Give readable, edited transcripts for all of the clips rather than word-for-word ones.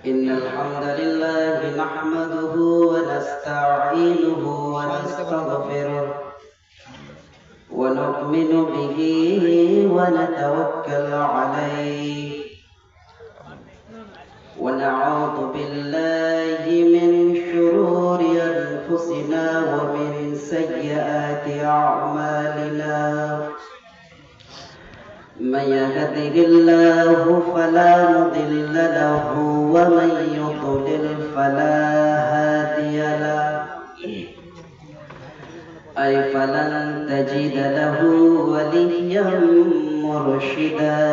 إن الحمد لله نحمده ونستعينه ونستغفره ونؤمن به ونتوكل عليه ونعوذ بالله من شرور أنفسنا ومن سيئات أعمالنا من يهده الله فلا مضل له ومن يضلل فلا هادي له أي فلن تجد له وليا مرشدا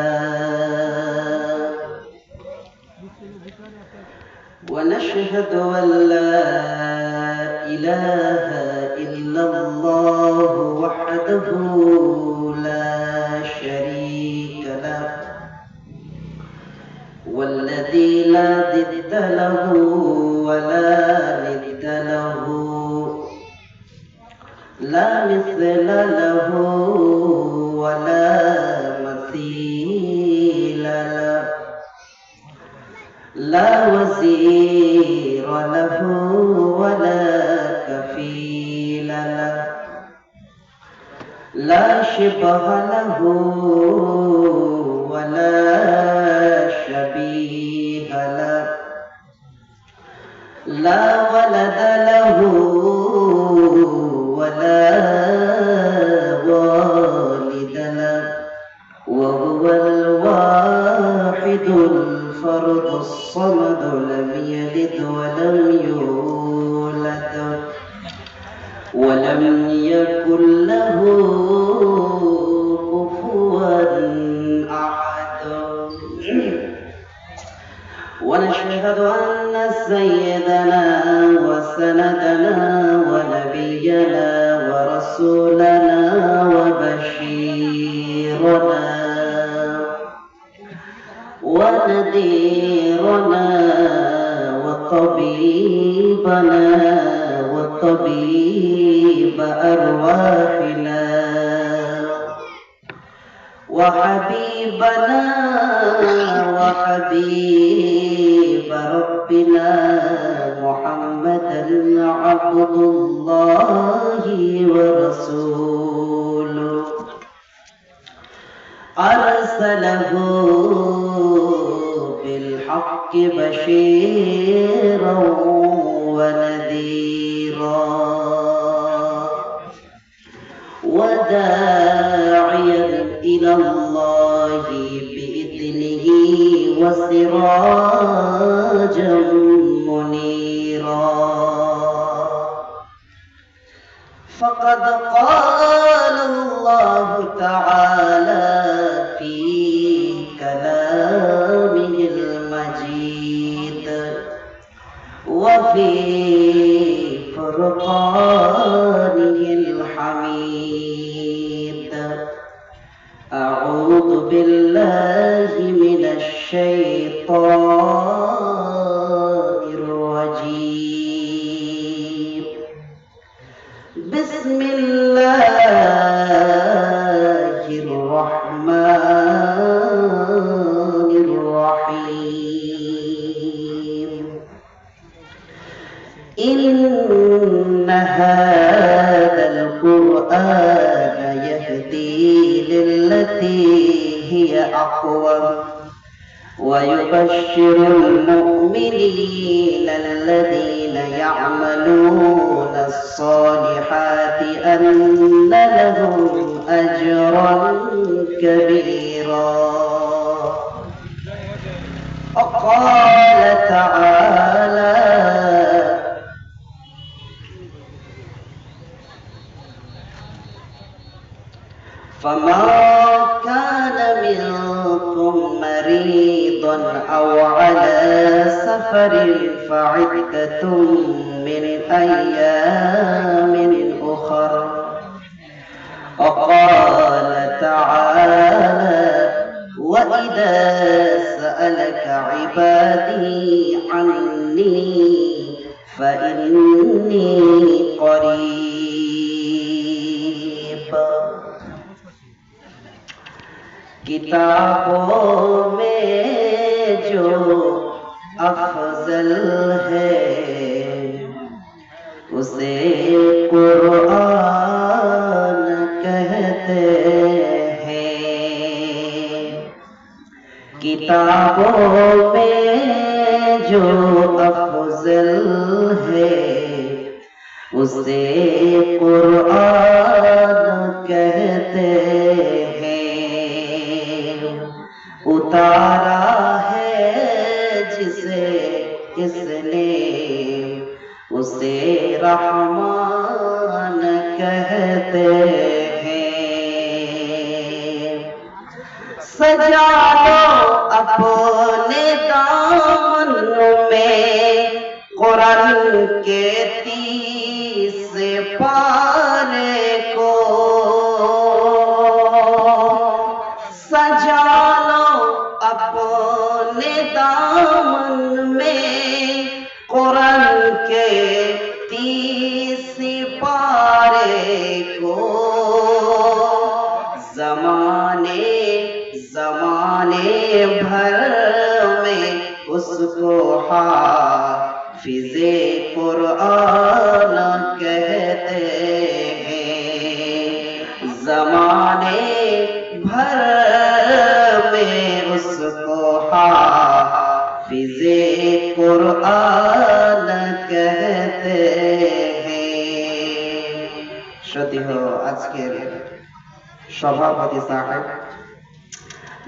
ونشهد أن لا إله إلا الله وحده لا شريك له والذي لا ضد له ولا ند له لا مثل له ولا مثيل له لا وزير له ولا كفيل له لا شبه له ولا شبيه له لا ولد له ولا والد له وهو الواحد الفرد الصمد لم يلد ولم يولد ولم يكن له كفوا أحد ونشهد أن سيدنا وسندنا ونبينا ورسولنا وبشيرنا ونذيرنا وطبيبنا وطبيب أرواحنا وحبيبنا وحبيب ربنا محمدا عبد الله ورسوله أرسله بالحق بشيرا ونذيرا وداعيا إلى الله بإذنه وسراجا منيرا فقد قال الله تعالى في كلامه المجيد وفي فرقانه الحميد أعوذ بالله من الشيطان الرجيم بسم الله الرحمن الرحيم إن هذا القرآن يهدي للتي هي أقوم ويبشر المؤمنين الذين يعملون الصالحات أن لهم أجرا كبيرا وقال تعالى فمن كان منكم مريضا أو على سفر فعدة من أيام أخر وقال تعالى وإذا سألك عبادي عني فإني قريب किताबों में जो अफजल है उसे कुरान कहते हैं। किताबों में जो अफजल है उसे कुरान कहते हैं। उतारा है जिसे इसने उसे रहमान कहते हैं। सजा लो अपने दामन में कुरान के 30 पारे को। सजा लो अपने दामन में कुरान के 30 पारे को। जमाने भर में उसको हाफिज़े कुरान कहते हैं। जमाने भर में उसको हाफिज़े कुरान कहते हैं। श्रद्धेय আজকের সভাপতি সাহেব,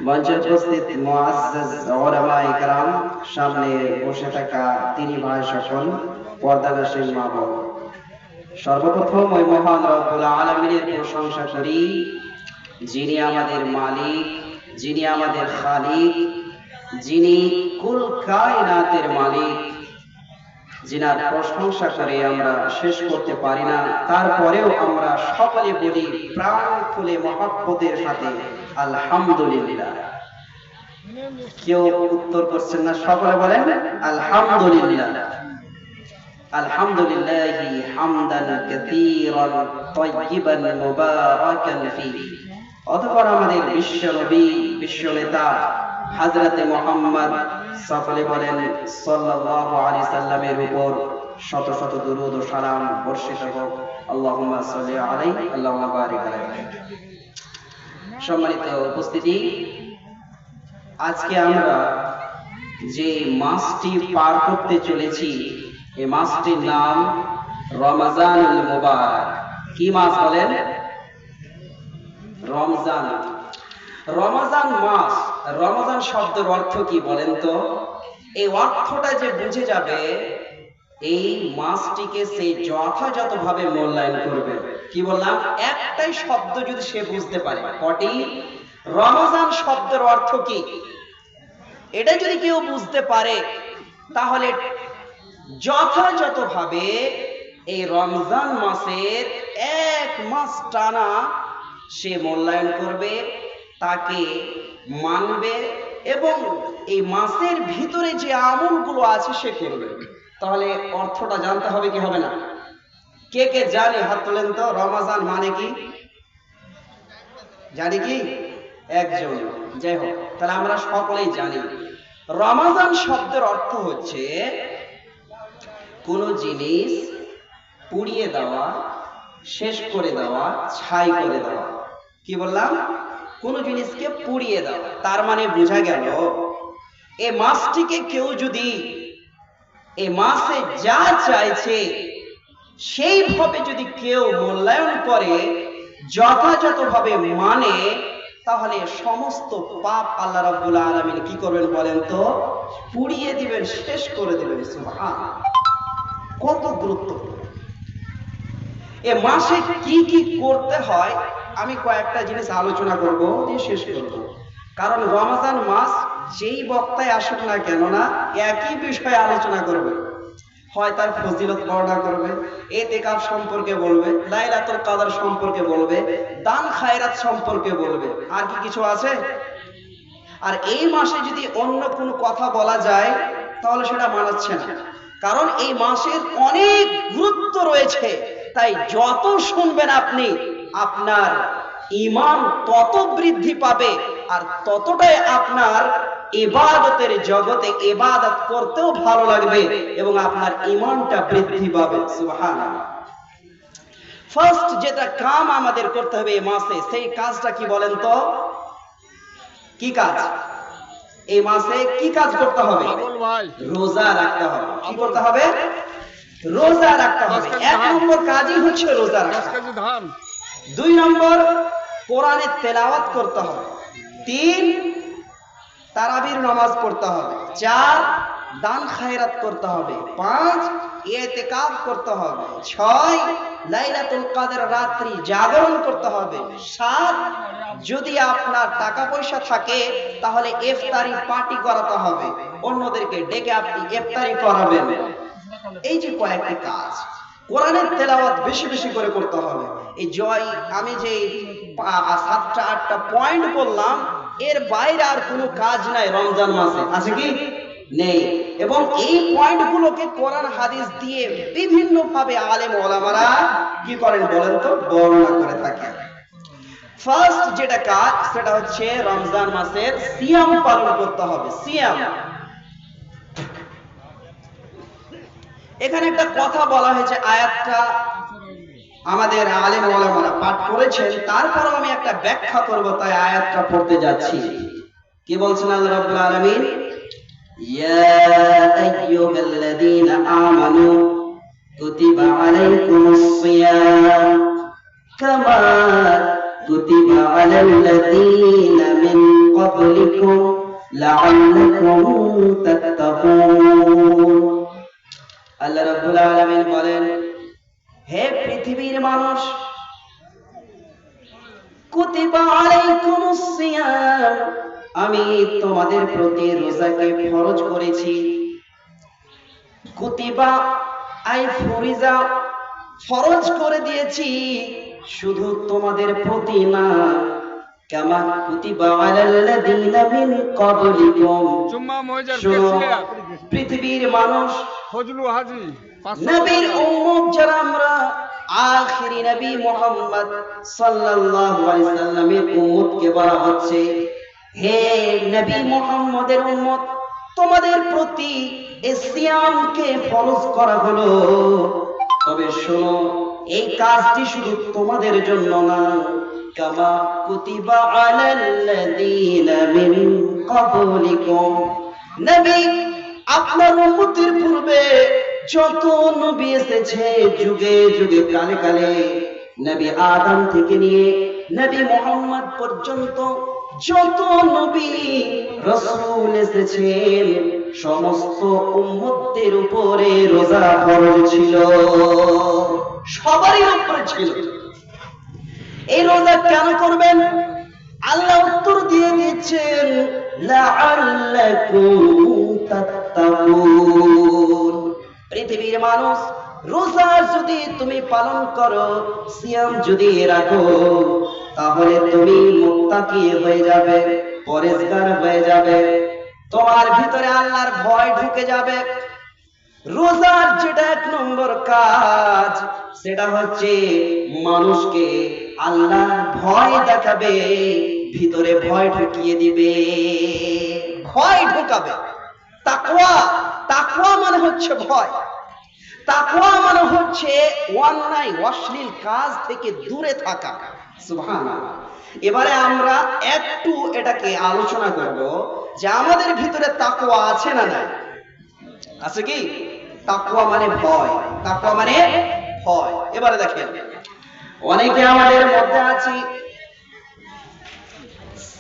মঞ্চে উপস্থিত মুআজ্জাজ উলামায়ে কেরাম, সামনে বসে থাকা দিনী ভাই সকল, পর্দানশীল মা বোন, সর্বপ্রথম ওই মহান রব্বুল আলামিনের প্রশংসা করি যিনি আমাদের মালিক, যিনি আমাদের খালিক, যিনি কুল কায়নাতের মালিক, যিনার প্রশংসা করে আমরা শেষ করতে পারি না। তারপরেও আমরা সকলে বলি প্রাণ খুলে মহব্বতের সাথে আলহামদুলিল্লাহ। কেউ উত্তর করছেন না, সকলে বলেন আলহামদুলিল্লাহ। আলহামদুলিল্লাহি হামদান কাসীরান তাইয়িবান মুবারাকান ফীহি। অতঃপর আমাদের বিশ্ব নবী, বিশ্ব নেতা হযরতে মুহাম্মদ, সকলে বলেন সাল্লাল্লাহু আলাইহি সাল্লামের উপর শত শত দুরূদ ও সালাম বর্ষিত হোক। আল্লাহুম্মা সাল্লি আলাইহি আল্লাহুম্মা বারিক আলাইহি। সম্মানিত উপস্থিতি, আজকে আমরা যে মাসটি পার করতে চলেছি এই মাসটির নাম রমজানুল মুবারক। কি মাস বলেন? রমজান। রমজান মাস, রমজান শব্দের অর্থ কি বলেন তো? এই অর্থটা যে বুঝে যাবে এই মাসটিকে সে যথাযথভাবে মূল্যায়ন করবে। কি বললাম? একটাই শব্দ যদি সে বুঝতে পারে, কটি? রমজান শব্দের অর্থ কি এটা যদি কেউ বুঝতে পারে তাহলে যথাযথভাবে এই রমজান মাসের 1 মাস টানা সে মূল্যায়ন করবে, তাকে মানবে এবং এই মাসের ভিতরে যে আমলগুলো আছে সে করবে। তাহলে অর্থটা জানতে হবে কি হবে না? কে কে জানে? হাত তোলেন তো। রমজান মানে কি জানি? কি একজন? যাই হোক, তাহলে আমরা সকলেই জানি রমজান শব্দের অর্থ হচ্ছে কোন জিনিস পুড়িয়ে দেওয়া, শেষ করে দেওয়া, ছাই করে দেওয়া। কি বললাম? কোন জিনিসকে পুড়িয়ে দেওয়া। তার মানে বোঝা গেল এই মাসটিকে কেউ যদি এই মাসে যা চাইছে সেইভাবে যদি কেউ মূল্যায়ন করে, যথাযথভাবে মানে, তাহলে সমস্ত পাপ আল্লাহ রাব্বুল আলামিন কি করবেন বলেন তো? পুড়িয়ে দিবেন, শেষ করে দিবেন। সুবহানাল্লাহ, কত গুরুত্বপূর্ণ। এ মাসে কি কি করতে হয় আমি কয়েকটা জিনিস আলোচনা করব, দিয়ে শেষ করব। কারণ রমজান মাস যেই বক্তায় আসুক না কেন না একই বিষয়ে আলোচনা করবে। হয় তার ফজিলত বর্ণনা করবে, ইতিকাফ সম্পর্কে বলবে, লাইলাতুল কদর সম্পর্কে বলবে, দান খায়রাত সম্পর্কে বলবে। আর কি কিছু আছে? আর এই মাসে যদি অন্য কোনো কথা বলা যায় তাহলে সেটা মানাচ্ছে না। কারণ এই মাসের অনেক গুরুত্ব রয়েছে। তাই যত শুনবেন আপনি, আপনার ঈমান তত বৃদ্ধি পাবে, আর ততটাই আপনার ইবাদতের জগতে ইবাদত করতেও ভালো লাগবে এবং আপনার ঈমানটা বৃদ্ধি পাবে। সুবহানাল্লাহ। ফার্স্ট যেটা কাম আমাদের করতে হবে এই মাসে, সেই কাজটা কি বলেন তো? কি কাজ? এই মাসে কি কাজ করতে হবে? রোজা রাখতে হবে। কি করতে হবে? রোজা রাখতে হবে। 1 নম্বর কাজই হচ্ছে রোজা রাখা। 2 নম্বর কোরআনের তেলাওয়াত করতে হবে। 3 তারাবির নামাজ পড়তে হবে। 4 দান খায়রাত করতে হবে। 5 ইতিকাফ করতে হবে। 6 লাইলাতুল কদর রাত্রি জাগরণ করতে হবে। 7 যদি আপনার টাকা পয়সা থাকে তাহলে ইফতারি পার্টি করাতে হবে, অন্যদেরকে ডেকে আপনি ইফতারি করাবেন। এই যে কয়েকটি কাজ, কোরআনের তেলাওয়াত বেশি বেশি করে করতে হবে। এই জয় আমি যে 7টা 8টা পয়েন্ট বললাম, এর বাইরে আর কোনো কাজ নাই রমজান মাসে, আছে কি? নেই। এবং এই পয়েন্টগুলোকে কোরআন হাদিস দিয়ে বিভিন্ন ভাবে আলেম ওলামারা কি করেন বলেন তো? বর্ণনা করে থাকেন। ফার্স্ট যেটা কাজ সেটা হচ্ছে রমজান মাসের সিয়াম পালন করতে হবে। সিয়াম, এখানে একটা কথা বলা হয়েছে, আয়াতটা আমাদের আলেম ওলামারা পাঠ করেছেন, তারপরও আমি একটা ব্যাখ্যা করব, তাই আয়াতটা পড়তে যাচ্ছি। কি বলছেন আল্লাহ রাব্বুল আলামিন? ইয়া আইয়ুহাল্লাযীনা আমানু কুতিবা আলাইকুমুস সিয়াম কামা কুতিবা আলাল্লাযীনা মিন ক্বাবলিকুম লাআল্লাকুম তাত্তাকুন। আল্লাহ রাব্বুল আলামিন বলেন, হে পৃথিবীর মানুষ, কুতিবা আলাইকুমুস সিয়াম, আমি তোমাদের প্রতি রোজাকে ফরজ করেছি। কুতিবা আই ফরিজা, ফরজ করে দিয়েছি শুধু তোমাদের প্রতি না, কামা কুতিবা আলাল্লাযীনা মিন ক্বাবলিকুম। পৃথিবীর মানুষ, নবীর উম্মত যারা আমরা, আখিরি নবী মুহাম্মদ সাল্লাল্লাহু আলাইহি সাল্লামের উম্মতকে বলা হচ্ছে, হে নবী মুহাম্মদের উম্মত, তোমাদের প্রতি এই সিয়ামকে ফরজ করা হলো। তবে শোনো, এই কাজটি শুধু তোমাদের জন্য না, কামা কুতিবা আলাল্লাযীনা মিন ক্বাবলিকুম। নবী, আপনার উম্মতের পূর্বে যত নবী এসেছে, যুগে যুগে কালে কালে, নবী আদম থেকে নিয়ে নবী মুহাম্মদ পর্যন্ত যত নবী রাসূল এসেছেন, সমস্ত উম্মতদের উপরে রোজা ফরজ ছিল, সবারই উপরে ছিল। এই রোজা কেন করবেন? আল্লাহ উত্তর দিয়ে দিচ্ছেন, লাআল্লাকুম তাত্তাকুন। পৃথিবীর মানুষ, রোজা যদি তুমি পালন করো, সিয়াম যদি রাখো, তাহলে তুমি মুত্তাকি হয়ে যাবে, পরেজগার হয়ে যাবে, তোমার ভিতরে আল্লাহর ভয় ঢুকে যাবে। রোজার যেটা 1 নম্বর কাজ, সেটা হচ্ছে মানুষকে আল্লাহর ভয় দেখাবে, ভিতরে ভয় ঢুকিয়ে দিবে, ভয় ঢুকাবে। তাকওয়া, তাকওয়া মানে হচ্ছে ভয়। তাকওয়া মানে হচ্ছে অন্যায় অশ্লীল কাজ থেকে দূরে থাকা। সুবহানাল্লাহ। এবারে আমরা একটু এটাকে আলোচনা করব যে আমাদের ভিতরে তাকওয়া আছে না নাই? আছে কি? তাকওয়া মানে ভয়, তাকওয়া মানে ভয়। এবারে দেখেন, অনেকে আমাদের মধ্যে আছি,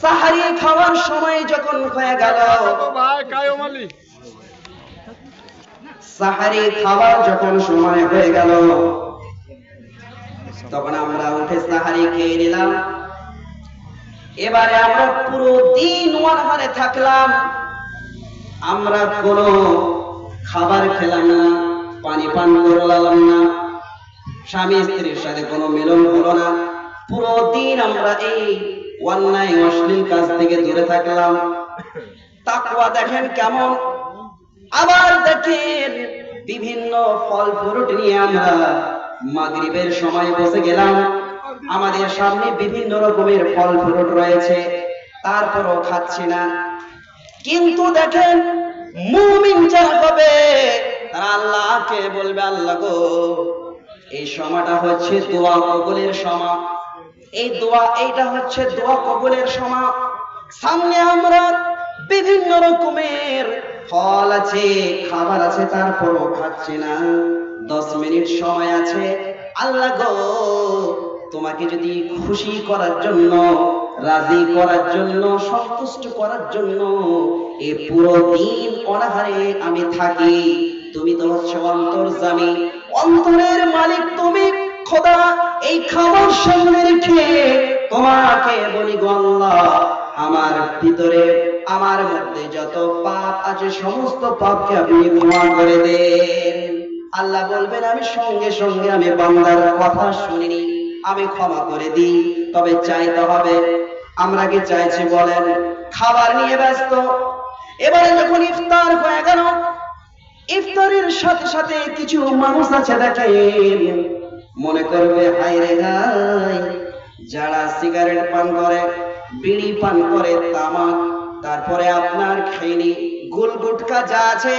সাহারি খাওয়ার সময় যখন হয়ে গেল, সাহারি খাওয়ার যখন সময় হয়ে গেল, তখন আমরা উঠে সাহারি খেয়ে নিলাম। এবারে আমরা পুরো দিন অনাহারে থাকলাম, আমরা কোনো খাবার খেলাম না, পানি পান করলাম না, স্বামী স্ত্রীর সাথে কোনো মিলন হলো না, পুরো দিন আমরা এই অন্যায় অশ্লীল কাজ থেকে দূরে থাকলাম। তাকওয়া দেখেন কেমন। আবার দেখেন, বিভিন্ন ফল ফ্রুট নিয়ে আমরা মাগরিবের সময় বসে গেলাম, আমাদের সামনে বিভিন্ন রকমের ফল ফ্রুট রয়েছে, তারপরও খাচ্ছি না। কিন্তু দেখেন মুমিন যারা হবে তারা আল্লাহকে বলবে, আল্লাহ গো, এই সময়টা হচ্ছে দোয়া কবুলের সময়, এই দোয়া এইটা হচ্ছে দোয়া কবুলের সময়। সামনে আমরা বিভিন্ন রকমের ফল আছে, খাবার আছে, তারপরও খাচ্ছি না। 10 মিনিট সময় আছে, আল্লাহ গো, তোমাকে যদি খুশি করার জন্য, রাজি করার জন্য, সন্তুষ্ট করার জন্য এই পুরো দিন অনাহারে আমি থাকি। তুমি তো হচ্ছে অন্তর্যামী, অন্তরের মালিক তুমি খোদা। এই খাবার সামনে রেখে তোমাকে বলি গো আল্লাহ, আমার ভিতরে, আমার মধ্যে যত পাপ আছে সমস্ত পাপকে আপনি ক্ষমা করে দেন। আল্লাহ বলবেন, আমি সঙ্গে সঙ্গে আমি বান্দার কথা শুনিনি, আমি ক্ষমা করে দিই। তবে চাইতে হবে। আমরা কি চাইছি বলেন? খাবার নিয়ে ব্যস্ত। এবারে যখন ইফতার হয়ে গেল, ইফতারের সাথে সাথে কিছু মানুষ আছে দেখেন, মনে করবে হায় রে হায়, যারা সিগারেট পান করে, বিড়ি পান করে, তামাক, তারপরে আপনার খৈনি, গুলগুটকা যা আছে,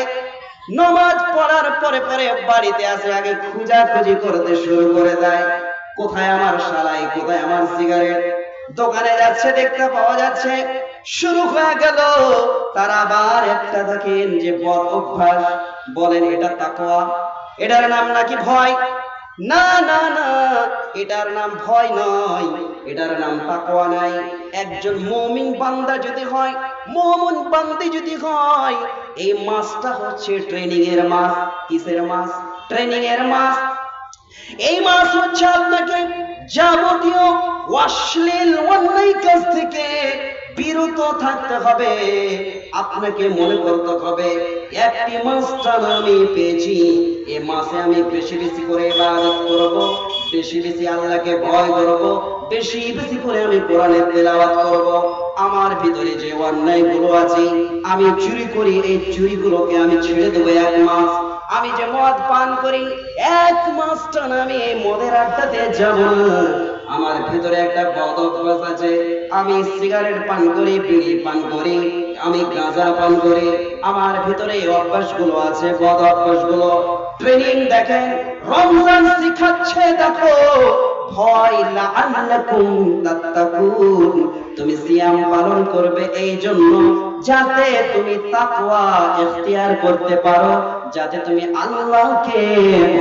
নামাজ পড়ার পরে পরে বাড়িতে আসে, আগে খোঁজাখুঁজি করতে শুরু করে দেয়, কোথায় আমার শালাই, কোথায় আমার সিগারেট। দোকানে যাচ্ছে, দেখতে পাওয়া যাচ্ছে, শুরু হয়ে গেল। তারা আবার একটা দেখেন যে বদ অভ্যাস, বলেন এটা তাকওয়া, এটার নাম নাকি ভয়। না না না, এটার নাম ভয় নয়, এটার নাম তাকওয়া নাই। একজন মুমিন বান্দা যদি হয়, মুমিন বান্দি যদি হয়, এই মাসটা হচ্ছে ট্রেনিং এর মাস। কিসের মাস? ট্রেনিং এর মাস। এই মাস হচ্ছে আপনাকে যাবতীয় অশ্লীল অন্যায় কাজ থেকে বিরত থাকতে হবে। আপনাকে মনে করতে হবে, একটি মাস আমি পেয়েছি, এই মাসে আমি বেশি বেশি করে ইবাদত করব, বেশি বেশি আল্লাহকে ভয় করব, বেশি বেশি করে আমি কোরআনের তেলাওয়াত করব। আমার ভিতরে যে অন্যায়গুলো আছে, আমি চুরি করি, এই চুরিগুলোকে আমি ছেড়ে দেবো এক মাস। আমি যে মদ পান করি, এক মাস টানা আমি এই মদের আড্ডাতে যাব না। আমার ভিতরে একটা বদ অভ্যাস আছে, আমি সিগারেট পান করি, বিড়ি পান করি, আমি গাঁজা পান করি, আমার ভিতরে এই অভ্যাসগুলো আছে, বদ অভ্যাসগুলো। ট্রেনিং দেখেন, রমজান শিখাচ্ছে, দেখো ভয়, লাআল্লাকুম তাত্তাকুন, তুমি সিয়াম পালন করবে এই জন্য যাতে তুমি তাকওয়া ইখতিয়ার করতে পারো, যাতে তুমি আল্লাহকে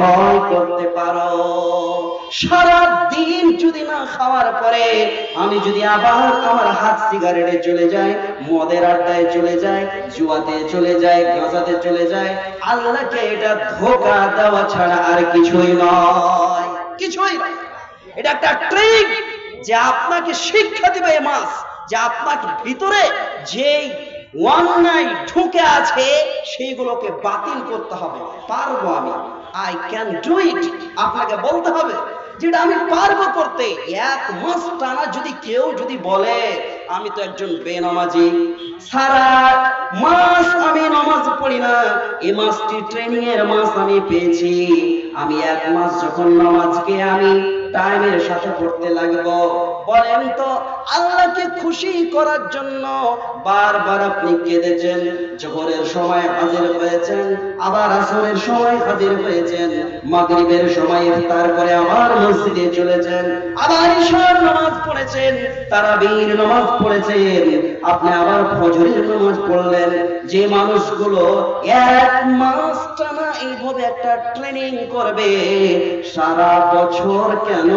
ভয় করতে পারো। সারা দিন যদি না খাওয়ার পরে আমি যদি আবার আমার হাত সিগারেটে চলে যায়, মদের আড্ডায় চলে যায়, জুয়াতে চলে যায়, গাঁজাতে চলে যায়, আল্লাহকে এটা ধোঁকা দেওয়া ছাড়া আর কিছুই নয়, কিছুই নয়। এটা একটা ট্রেনিং যে আপনাকে শিক্ষা দিবে এই মাস, যে আপনার ভিতরে যেই অন্যায় ঢুকে আছে সেইগুলোকে বাতিল করতে হবে। পারবো আমি, আই ক্যান ডু ইট। আপনাকে বলতে হবে যেটা আমি পারবো করতে। এক মাস টানা যদি কেউ যদি বলে আমি তো একজন বেনামাজি, সারা মাস আমি নামাজ পড়ি না, এই মাসটি ট্রেনিং এর মাস আমি পেয়েছি, আমি এক মাস যখন নামাজকে আমি টাইমের সাথে পড়তে লাগবো, বলেন তো আল্লাহকে খুশি করার জন্য বারবার আপনি কেঁদেছেন, জোহরের সময় হাজির হয়েছেন, আবার আসরের সময় হাজির হয়েছেন, মাগরিবের সময় ইফতার করে আবার মসজিদে চলেছেন, আবার ইশার নামাজ পড়েছেন, তারাবির নামাজ পড়েছেন, আপনি আবার ফজরের নামাজ পড়লেন। যে মানুষগুলো এক মাস টানা এইভাবে একটা ট্রেনিং করবে, সারা বছর কেন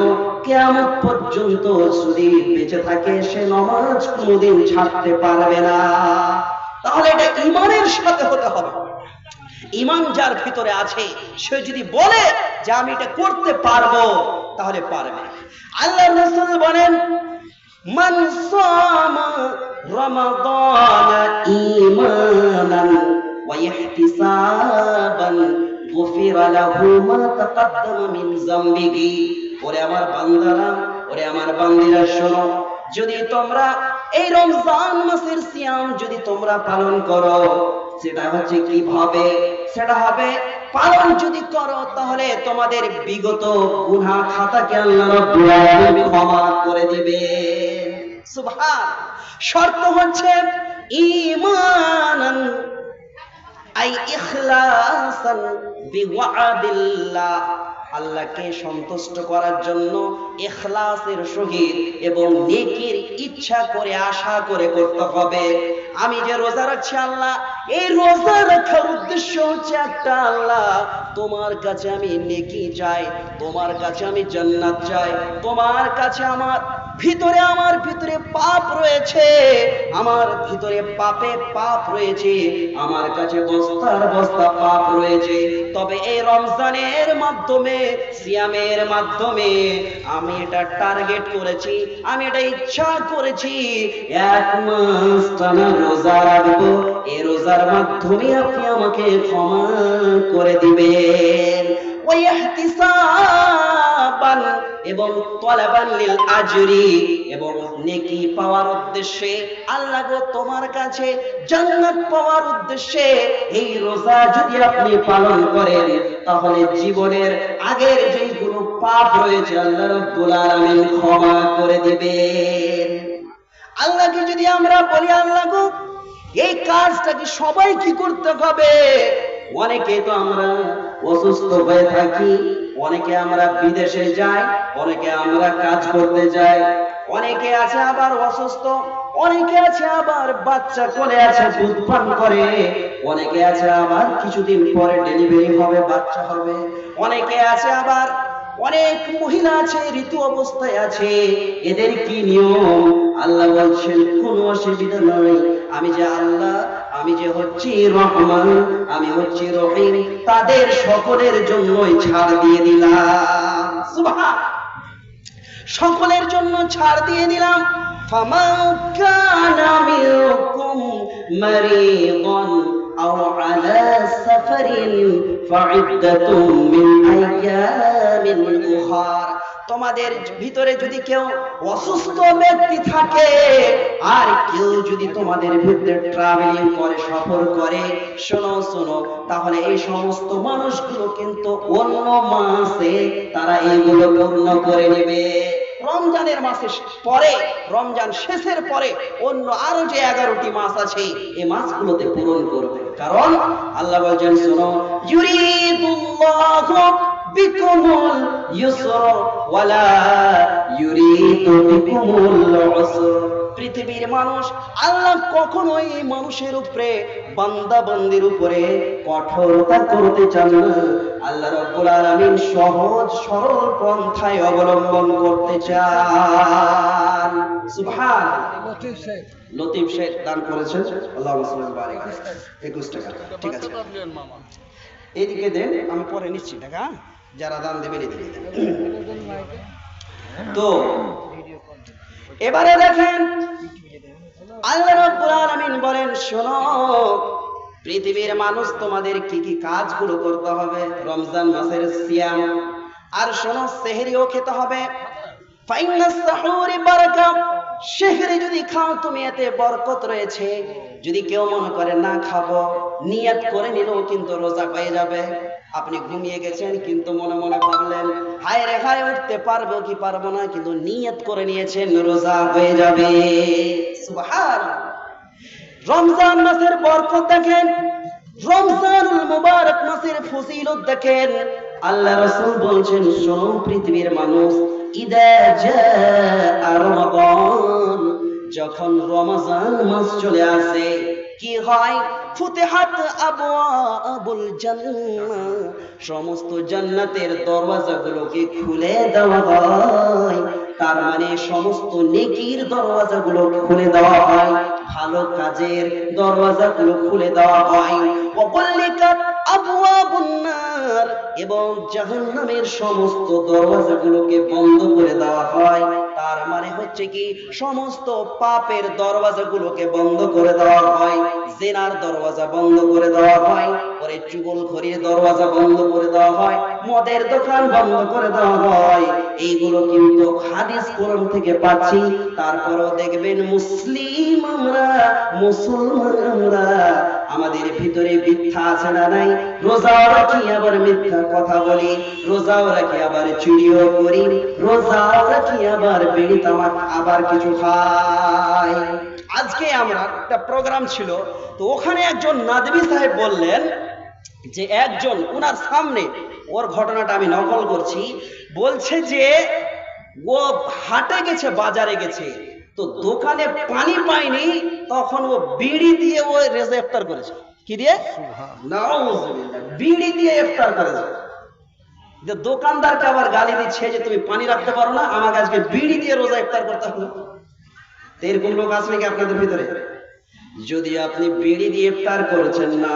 কিয়ামত পর্যন্ত যদি বেঁচে থাকে সে নামাজ কোনোদিন ছাড়তে পারবে না। তাহলে এটা ঈমানের সাথে হতে হবে। ঈমান যার ভিতরে আছে সে যদি বলে যে আমি এটা করতে পারবো, তাহলে পারবে। আল্লাহর রাসূল বলেন, মান সামা রমাদানা ঈমানান ওয়া ইহতিসাবান গুফিরা লাহু মা তাকাদ্দামা মিন যামবিহি। ওরে আমার বান্দারা, ওরে আমার বান্দিরা, শোনো, যদি তোমরা এই রমজান মাসের সিয়াম যদি তোমরা পালন করো, সেটা হচ্ছে কিভাবে? সেটা হবে পালন যদি করো তাহলে তোমাদের বিগত গুনাহ খাতাকে আল্লাহ রাব্বুল আলামিন ক্ষমা করে দিবেন। সুবহান। শর্ত হচ্ছে ঈমানান আই ইখলাসান বিওয়াদিল্লাহ, আল্লাহকে সন্তুষ্ট করার জন্য ইখলাসের সহিত এবং নেকির ইচ্ছা করে আশা করে করতে হবে। আমি যে রোজা রাখছি আল্লাহ, এই রোজা রাখার উদ্দেশ্য হচ্ছে একটা, আল্লাহ তোমার কাছে আমি নেকি চাই, তোমার কাছে আমি জান্নাত চাই, তোমার কাছে আমার ভিতরে পাপ রয়েছে, আমার ভিতরে পাপ রয়েছে, আমার কাছে বস্তার বস্তা পাপ রয়েছে। তবে এই রমজানের মাধ্যমে, সিয়ামের মাধ্যমে আমি এটা টার্গেট করেছি, আমি এটা ইচ্ছা করেছি, 1 মাস টানা রোজা রাখবো। এই রোজার মাধ্যমে আপনি আমাকে ক্ষমা করে দিবেন। ওয়া ইহতিসাবান এবং তলাবান লিল আজরি, এবং নেকি পাওয়ার উদ্দেশ্যে, আল্লাহ গো তোমার কাছে জান্নাত পাওয়ার উদ্দেশ্যে এই রোজা যদি আপনি পালন করেন, তাহলে জীবনের আগের যেগুলো পাপ রয়েছে আল্লাহ রাব্বুল আলামিন ক্ষমা করে দিবেন। আল্লাহকে যদি আমরা বলি, আল্লাহ গো এই কাজটা কি সবাই কি করতে হবে? অনেকে তো আমরা অসুস্থ হয়ে থাকি, অনেকে আমরা বিদেশে যাই, অনেকে আমরা কাজ করতে যাই, অনেকে আছে আবার অসুস্থ, অনেকে আছে আবার বাচ্চা কোলে আছে দুধ পান করে, অনেকে আছে আবার কিছুদিন পরে ডেলিভারি হবে, বাচ্চা হবে, অনেকে আছে আবার, অনেক মহিলা আছে ঋতু অবস্থায় আছে। এদের কি নিয়ম? আল্লাহ বলছেন কোনো অসুবিধা নয়, আমি যে আল্লাহ, আমি যে হচ্ছি রহমান, আমি হচ্ছি রহিম, তাদের সকলের জন্যই ছাড় দিয়ে দিলাম। সুবহান, সকলের জন্য ছাড় দিয়ে দিলাম। ফামান কানা মিনকুম মারিদান আও আলা সাফারিন ফাইদ্দাতুম মিন আইয়ামিন উখার, তোমাদের ভিতরে যদি কেউ অসুস্থ ব্যক্তি থাকে, আর কেউ যদি তোমাদের ভিতরে ট্রাভেলিং করে, সফর করে, শোনো, তাহলে এই সমস্ত মানুষগুলো কিন্তু অন্য মাসে তারা এইগুলো পূর্ণ করে নেবে। রমজানের মাসে পরে, রমজান শেষের পরে অন্য আরো যে 11টি মাস আছে, এই মাসগুলোতে পূরণ করবে। কারণ আল্লাহ বলেন, শোনো, ইউরিদুল্লাহু বিকুমুল ইউসর ওয়ালা ইউরিদু বিকুমুল উসর। পৃথিবীর মানুষ, আল্লাহ কখনোই মানুষের উপরে, বান্দা বান্দির উপরে কঠোরতা করতে চান না। আল্লাহ রাব্বুল আলামিন সহজ সরল পন্থায় অবলম্বন করতে চান। সুবহান। লতিফ শেখ দান করেছেন, আল্লাহুম্মা সাল্লি বারিক আলাইহি, 21 টাকা। ঠিক আছে, এইদিকে দেন, আমি পরে নিচ্ছি টাকা, যারা দান দেবেন এদিকে দেন। তো এবারে দেখেন আল্লাহ রাব্বুল আলামিন বলেন, শোনো পৃথিবীর মানুষ, তোমাদের কি কি কাজগুলো করতে হবে রমজান মাসের সিয়াম। আর শোনো, সেহরিও খেতে হবে। ফাইনাস সাহুরি বারাকা, সেহরি যদি খাও তুমি এতে বরকত রয়েছে। যদি কেউ মনে করে না খাবো, নিয়ত করে নিলেও কিন্তু রোজা হয়ে যাবে। আপনি ঘুমিয়ে গেছেন কিন্তু মনে মনে ভাবলেন হায় রে হায়, উঠতে পারবো কি পারবো না, কিন্তু নিয়ত করে নিয়েছেন, রোজা হয়ে যাবে। সুবহানাল্লাহ। রমজান মাসের বরকত দেখেন, রমজানুল মুবারক মাসের ফজিলত দেখেন। আল্লাহ রাসূল বলছেন, শোনো পৃথিবীর মানুষ, ইদা জাআ রমাদান, যখন রমজান মাস চলে আসে কি হয়? ফুতিহাত আবওয়াবুল জান্নাহ, সমস্ত জান্নাতের দরওয়াজাগুলোকে খুলে দেওয়া হয়। তার মানে সমস্ত নেকির দরওয়াজাগুলো খুলে দেওয়া হয়, ভালো কাজের দরওয়াজাগুলো খুলে দেওয়া হয়। ওয়াকুল্লিকাত আবওয়াবুন নার, এবং জাহান্নামের সমস্ত দরওয়াজাগুলোকে বন্ধ করে দেওয়া হয়। তার মানে হচ্ছে কি, সমস্ত পাপের দরওয়াজাগুলোকে বন্ধ করে দেওয়া হয়, জিনার দরওয়াজা বন্ধ করে দেওয়া হয়, পরে চুগলখড়ির দরওয়াজা বন্ধ করে দেওয়া হয়, মদের দোকান বন্ধ করে দেওয়া হয়। এইগুলো কিন্তু হাদিস কোরআন থেকে পাচ্ছি। তারপরেও দেখবেন মুসলিম আমরা, মুসলমান আমাদের ভিতরে মিথ্যা আছে না নাই? রোজাও রাখি আবার মিথ্যা কথা বলি, রোজাও রাখি আবার চুরিও করি, রোজাও রাখি আবার বিড়ি তামাক আবার কিছু খাই। আজকে আমরা একটা প্রোগ্রাম ছিল, তো ওখানে একজন নাদবি সাহেব বললেন যে একজন ওনার সামনে, ওর ঘটনাটা আমি নকল করছি, বলছে যে ও হাটে গেছে, বাজারে গেছে, তো দোকানে পানি পায়নি, তখন ও বিড়ি দিয়ে ও রেজা ইফতার করেছে। কি দিয়ে? নাউজুবিল্লাহ, বিড়ি দিয়ে ইফতার করেছে। যে দোকানদারকে আবার গালি দিচ্ছে যে তুমি পানি রাখতে পারো না, আমাকে আজকে বিড়ি দিয়ে রোজা ইফতার করতে হবে। এরকম লোক আছে নাকি আপনাদের ভিতরে? যদি আপনি বিড়ি দিয়ে ইফতার করেছেন না,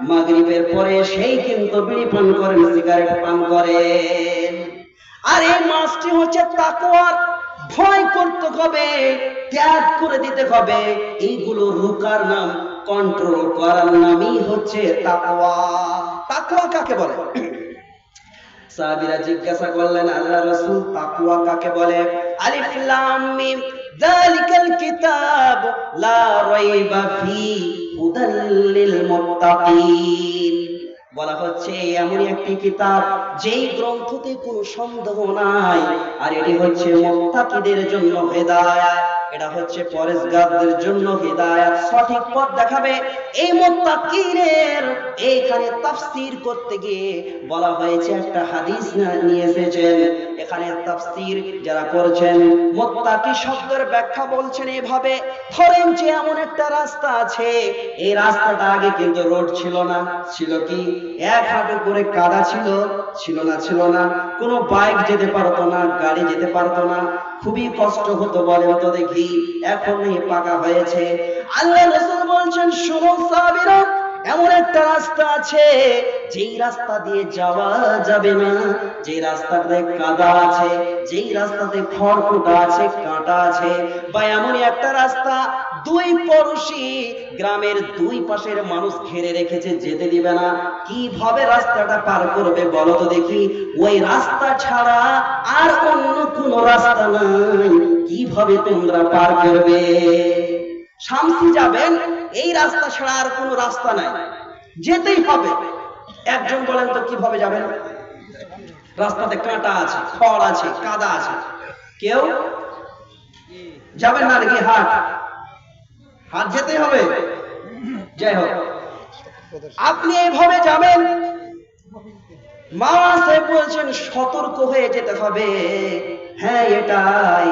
মাগরিবের পরে সেই কিন্তু বিড়ি পান করেন, সিগারেট পান করেন। আর এই মাসটি হচ্ছে তাকওয়ার, ভয় করতে হবে, ত্যাগ করে দিতে হবে। এইগুলো রুকার নাম, কন্ট্রোল করার নামই হচ্ছে তাকওয়া। তাকওয়া কাকে বলে? সাহাবীরা জিজ্ঞাসা করলেন, আল্লাহ রাসূল তাকওয়া কাকে বলে? আলিফ লাম মিম যালিকাল কিতাব লা রাইবা ফি হুদাল লিল মুত্তাকিন। বলা হচ্ছে এমন একটি কিতাব যেই গ্রন্থতে কোনো সন্দেহ নাই, আর এটি হচ্ছে মুত্তাকিদের জন্য হেদায়েত, এটা হচ্ছে পরেজগারদের জন্য হেদায়েত, সঠিক পথ দেখাবে। এই মুত্তাকিনের এইখানে তাফসীর করতে গিয়ে বলা হয়েছে একটা হাদিস নিয়ে এসেছেন, এখানে তাফসীর যারা করছেন মুত্তাকি শব্দের ব্যাখ্যা বলছেন এভাবে, ধরেন যে এমন একটা রাস্তা আছে, এই রাস্তাটা আগে কিন্তু রোড ছিল না, ছিল কি? এক হাঁটু করে কাদা ছিল, ছিল না? ছিল না। কোনো বাইক যেতে পারতো না, গাড়ি যেতে পারতো না, খুবই কষ্ট হতো, বলেন তো দেখি। এখন এই পাকা হয়েছে। আল্লাহ রাসূল বলছেন, শুনো সাহাবীরা, এমন একটা রাস্তা আছে যেই রাস্তা দিয়ে যাওয়া যাবে না, যেই রাস্তাতে কাদা আছে, যেই রাস্তাতে খড়কুটা আছে, কাঁটা আছে, বা এমনই একটা রাস্তা দুই পড়শি গ্রামের দুই পাশের মানুষ ঘিরে রেখেছে, যেতে দিবে না। কিভাবে রাস্তাটা পার করবে বলো তো দেখি? ওই রাস্তা ছাড়া আর অন্য কোনো রাস্তা নাই, কিভাবে তোমরা পার করবে? শামসি যাবেন, এই রাস্তা ছাড়া আর কোনো রাস্তা নাই, যেতেই হবে। একজন বলেন তো কিভাবে যাবেন? রাস্তাতে কাঁটা আছে, খড় আছে, কাদা আছে, কেউ যাবেন না নাকি? হাট হাট যেতেই হবে। যাই হোক, আপনি এইভাবে যাবেন, মা সাহেব বলছেন সতর্ক হয়ে যেতে হবে। হ্যাঁ, এটাই।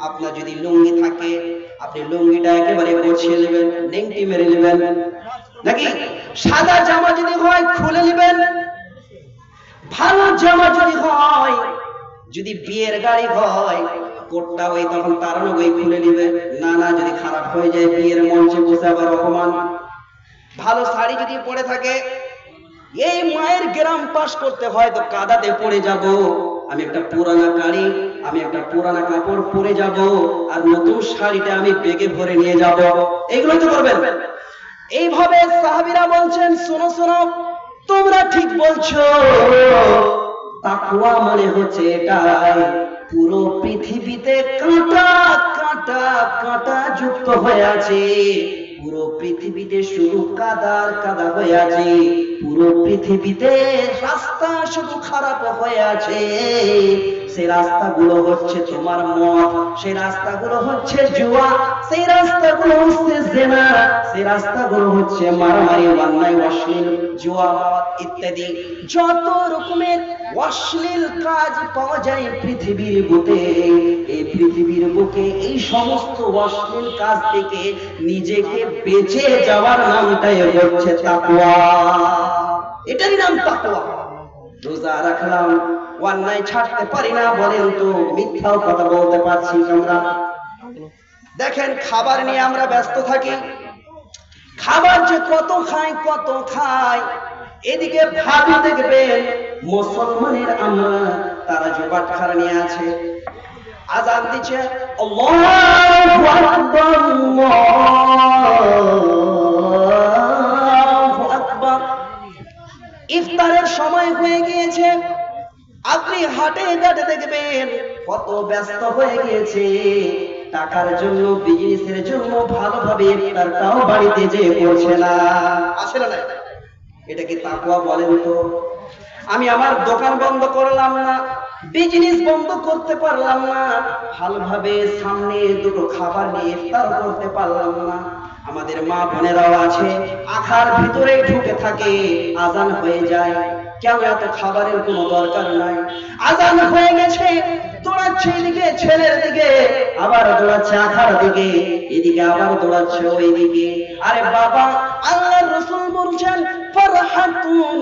আপনার যদি লুঙ্গি থাকে, আপনি লুঙ্গিটা একেবারে গুছিয়ে নেবেন, নেংটি মেরে নেবেন, নাকি সাদা জামা যদি হয় খুলে নেবেন, ভালো জামা যদি হয়, যদি বিয়ের গাড়ি হয় কোটটা ওই তখন তাড়ানো ওই খুলে নেবে, না না যদি খারাপ হয়ে যায় বিয়ের মঞ্চে বসে আবার অপমান। ভালো শাড়ি যদি পরে থাকে, এই মায়ের গ্রাম পাস করতে হয় তো কাদাতে পড়ে যাব, আমি একটা পুরানা গাড়ি, আমি একটা পুরানা কাপড় পরে যাব, আর নতুন শাড়িটা আমি বেগে ভরে নিয়ে যাব, এগুলো তো করবেন। এইভাবে সাহাবীরা বলছেন, শোনো শোনো, তোমরা ঠিক বলছো, তাকওয়া মানে হচ্ছে এটাই। পুরো পৃথিবীতে কাঁটা কাঁটা কাঁটা যুক্ত হয়ে আছে, পুরো পৃথিবীতে শুধু কাদার কাদা হয়ে আছে, পুরো পৃথিবীতে রাস্তা শুধু খারাপ হয়ে আছে। সেই রাস্তাগুলো হচ্ছে তোমার মদ, সেই রাস্তাগুলো হচ্ছে জুয়া, সেই রাস্তাগুলো হচ্ছে জিনা, সেই রাস্তাগুলো হচ্ছে মারামারি, অন্যায়, অশ্লীল, জুয়া, মদ ইত্যাদি যত রকমের অশ্লীল কাজ পাওয়া যায় পৃথিবীর বুকে। এই পৃথিবীর বুকে এই সমস্ত অশ্লীল কাজ থেকে নিজেকে বেঁচে যাওয়ার নামটাই হচ্ছে তাকওয়া। এটারই নাম তাকওয়া। রোজা রাখলাম, অন্যায় ছাড়তে পারি না, বলেন তো মিথ্যাও কথা বলতে পারছি আমরা? দেখেন, খাবার নিয়ে আমরা ব্যস্ত থাকি, খাবার যে কত খাই কত খাই, এদিকে ভাবি দেখবেন মুসলমানের আমরা তারা যে বাটখারা নিয়ে আছে, আজান দিচ্ছে, আল্লাহু আকবার, আল্লাহু আকবার, ইফতারের সময় হয়ে গিয়েছে। আপনি হাটে ঘাটে দেখবেন কত ব্যস্ত হয়ে গিয়েছে, টাকার জন্য, বিজনেসের জন্য ভালো ভালো ভাবে ইফতারটাও বাড়িতে যে করছে না, আছে না? এটা কি তাকওয়া বলেন তো? আমি আমার দোকান বন্ধ করলাম না, বিজনেস বন্ধ করতে পারলাম না, ভালোভাবে সামনে দুটো খাবার নিয়ে ইফতার করতে পারলাম না। আমাদের মা বোনেরাও আছে, আখার ভিতরে ঢুকে থাকে, আজান হয়ে যায়, কেন এত খাবারের কোনো দরকার নাই, আজান হয়ে গেছে, দৌড়াচ্ছে এদিকে ছেলের দিকে, আবার দৌড়াচ্ছে আখার দিকে, এদিকে আবার দৌড়াচ্ছে ওইদিকে। আরে বাবা, আল্লাহর রাসূল বলছেন ফারহাতুন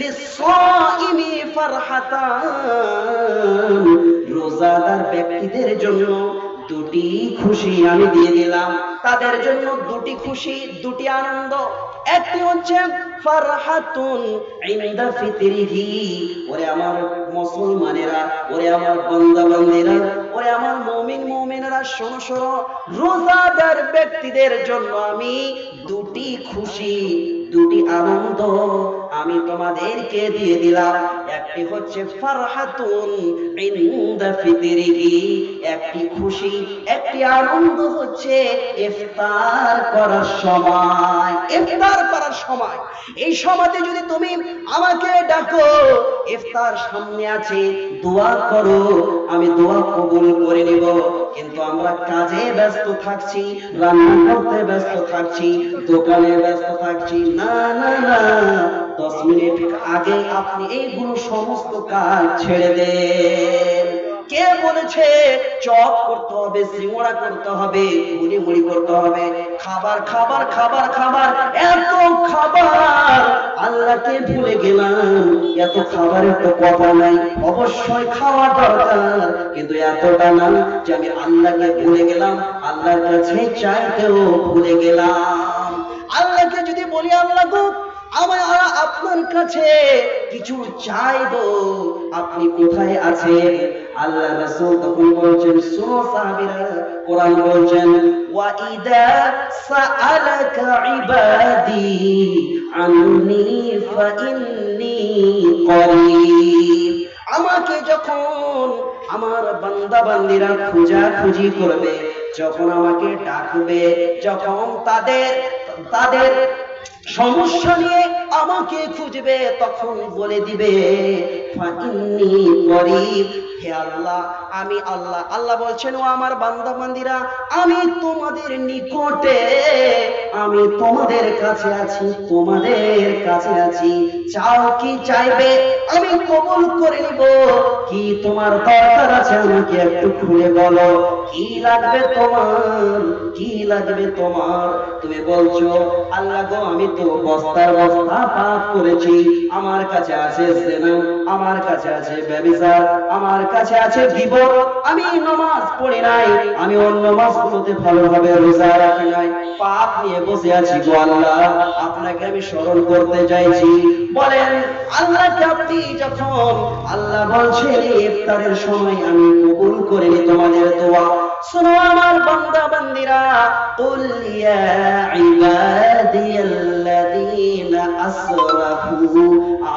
লিসাইমি ফারহাতান, রোজাদার ব্যক্তিদের জন্য দুটি খুশি আমি দিয়ে দিলাম, তাদের জন্য দুটি খুশি, দুটি আনন্দ। একটি হচ্ছে ফারহাতুন ইনদা ফিতরিহি, ওরে আমার মুসলমানেরা, ওরে আমার বান্দা বান্দীরা, ওরে আমার মুমিন মুমিনেরা, শোনো শোনো, রোজাদার ব্যক্তিদের জন্য আমি দুটি খুশি, দুটি আনন্দ আমি তোমাদেরকে দিয়ে দিলাম। একটি হচ্ছে ফারহাতুন ইনদা ফিতরিহি, একটি খুশি, একটি আনন্দ হচ্ছে ইফতার করার সময়। ইফতার করার সময়, এই সময়তে যদি তুমি আমাকে ডাকো, ইফতার সামনে আছে, দোয়া করো, আমি দোয়া কবুল করে নিব। কিন্তু আমরা কাজে ব্যস্ত থাকছি, রান্না করতে ব্যস্ত থাকছি, দোকানে ব্যস্ত থাকছি, না না না, 10 মিনিট আগে আপনি এইগুলো সমস্ত কাজ ছেড়ে দেন। কে বলেছে চপ করতে হবে, সিঙ্গাড়া করতে হবে, মুড়ি মুড়ি করতে হবে? খাবার খাবার খাবার খাবার, এত খাবার, আল্লাহকে ভুলে গেলাম। এত খাবারের তো কথা নাই, অবশ্যই খাওয়া দরকার, কিন্তু এতটা না যে আমি আল্লাহকে ভুলে গেলাম, আল্লাহর কাছে চাইতেও ভুলে গেলাম। আল্লাহকে যদি বলি আল্লাহ গো আমার আপনার কাছে কিছু চাইবো, আপনি কোথায় আছেন? আল্লাহ রাসূল তখন বলছেন, শুনো সাহাবীরা, কোরআন বলছেন ওয়া ইদা সাআলাকা ইবাদি আন্নী ফাইন্নী করিব, আমাকে যখন আমার বান্দা বান্দীরা খোঁজাখুঁজি করবে, যখন আমাকে ডাকবে, যখন তাদের সমস্যা নিয়ে আমাকে খুঁজবে, তখন বলে দিবে ফাইন্নী করিব, হে আল্লাহ, আমি আল্লাহ। আল্লাহ বলছেন, ও আমার বান্দা বান্দীরা, আমি তোমাদের নিকটে, আমি তোমাদের কাছে আছি, তোমাদের কাছে আছি, চাও কি চাইবে আমি কবুল করে নিব। কি তোমার দরকার আছে আমাকে একটু খুলে বলো, কি লাগবে তোমার, কি লাগবে তোমার? তুমি বলছো আল্লাহ গো আমি তো বস্তার বস্তা পাপ করেছি, আমার কাছে আছে জিনা, আমার কাছে আছে ব্যভিচার, আমার কাছে আছে গীবত, আমি নামাজ পড়ি নাই, আমি অন্য মাসগুলোতে ভালোভাবে রোজা রাখি নাই, পাপ নিয়ে বসে আছি গো আল্লাহ, আপনাকে আমি স্মরণ করতে চাইছি। বলেন আল্লাহকে আপনি যখন, আল্লাহ বলছেন ইফতারের সময় আমি কবুল করে নি তোমাদের দোয়া। শোনো আমার বান্দা বান্দীরা, কুল ইয়া ইবাদিয়াল্লাযীনা আসরাফু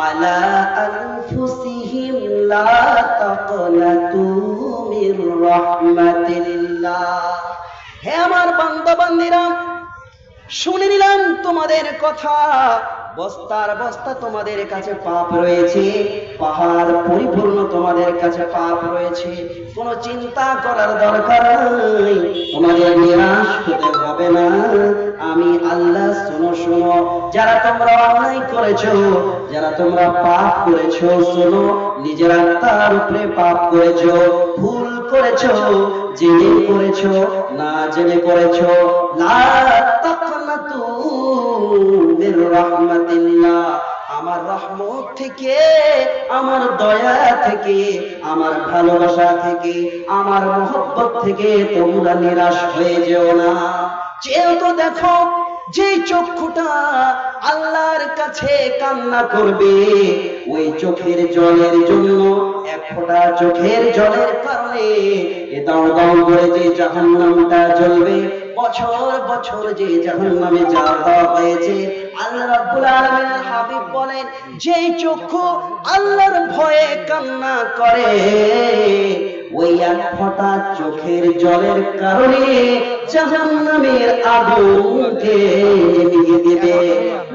আলা আনফুসিহিম লা তাকনাতু মির রাহমাতিল্লাহ, হে আমার বান্দা বান্দীরা, শুনে নিলাম তোমাদের কথা, বস্তার বস্তা তোমাদের কাছে পাপ রয়েছে, পাহাড় পরিপূর্ণ তোমাদের কাছে পাপ রয়েছে, কোনো চিন্তা করার দরকার নাই, তোমাদের নিরাশ হতে হবে না, আমি আল্লাহ। শোনো শোনো, যারা তোমরা অন্যায় করেছো, যারা তোমরা পাপ করেছো, শোনো, নিজের আত্মার উপরে পাপ করেছো, ভুল করেছো, জেনে করেছো, না জেনে করেছো, লা তাকনাতু মির রাহমাতিল্লাহ, আমার রহমত থেকে, আমার দয়া থেকে, আমার ভালোবাসা থেকে, আমার মহব্বত থেকে তোমরা নিরাশ হয়ে যেও না। চেয়েও তো দেখো, যে চক্ষুটা আল্লাহর কাছে কান্না করবে, ওই চোখের জলের জন্য, এক ফোঁটা চোখের জলের কারণে দাও দাও করে যে জাহান্নামটা জ্বলবে, বছর বছর যে জাহান্নামে যাওয়া হয়েছে, আল্লাহ রাব্বুল আলামিনের হাবিব বলেন, যেই চক্ষু আল্লাহর ভয়ে কান্না করে, ওই এক ফোঁটা চোখের জলের কারণে জাহান্নামের আগুনকে নিভিয়ে দেবে।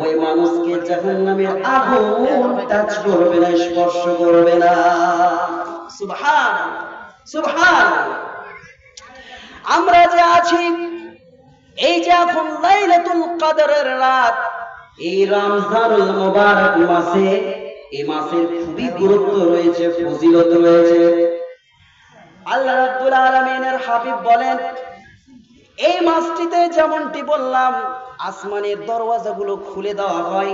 ওই মানুষকে জাহান্নামের আগুন টাচ করবে না, স্পর্শ করবে না। সুবহানাল্লাহ, সুবহানাল্লাহ। আমরা যে আছি, এই যে এখন লাইলাতুল কদরের রাত, এই রমজানুল মুবারক মাসে, এই মাসের খুবই গুরুত্ব রয়েছে, ফজিলত রয়েছে। আল্লাহ রাব্বুল আলামিনের হাবিব বলেন, এই মাসটিতে যেমনটি বললাম, আসমানের দরওয়াজাগুলো খুলে দেওয়া হয়,